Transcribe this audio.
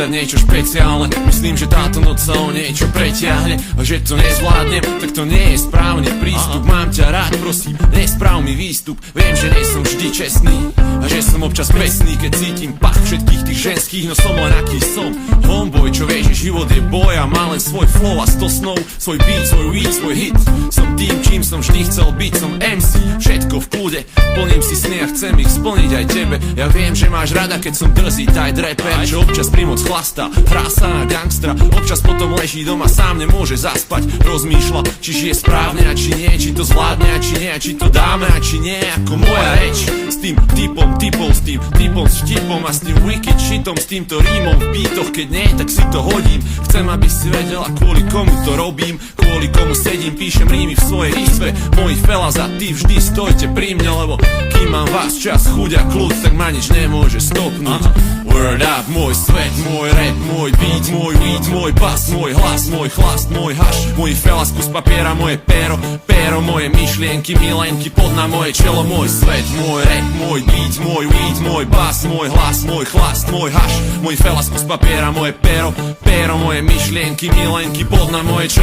dať niečo špeciálne. Myslím, že táto noc sa o niečo preťahne a že to nezvládnem, tak to nie je správny prístup. Mám ťa rád, prosím, nespráv mi výstup. Viem, že nie som vždy čestný a že som občas presný, keď cítim pach všetkých tých ženských, no som len aký som. Homeboy, čo vie, že život je boj a má len svoj flow a 100 snov, svoj beat, svoj weed, svoj hit. Som tým, čím som vždy chcel byť, som MC, všetko v kľude. Plním si sny a chcem ich splniť aj tebe. Ja viem, že máš rada, keď som drzý tight rapper, čo občas primoc chlastá, hrá sa na gangstra, občas potom leží doma, sám nemôže zaspať. Rozmýšľa, či žije správne a či nie, či to zvládne a či nie, a či to dáme a či nie, ako moja reč. S tým typom, s tým typom s vtipom a s tým wicked shitom, s týmto rímom v beatoch, keď nie, tak si to hodím. Chcem, aby si vedela, kvôli komu to robím, kvôli komu sedím, píšem rímy v svojej izbe. Moji fellas a ty vždy stojte pri mne, lebo kým mám vás čas, chuť a kľud, tak ma nič nemôže stopnúť. Word up, môj svet, môj rap, môj beat, môj weed, môj bas, môj hlas, môj chlast, môj haš, môj felas, kus papiera, moje pero, moje myšlienky, milenky, pod na moje čelo, môj svet, môj rap, môj beat, môj weed, môj bas, môj hlas, môj chlast, môj haš, môj felas, kus papiera, moje pero, moje myšlienky, milenky, pod na moje čelo.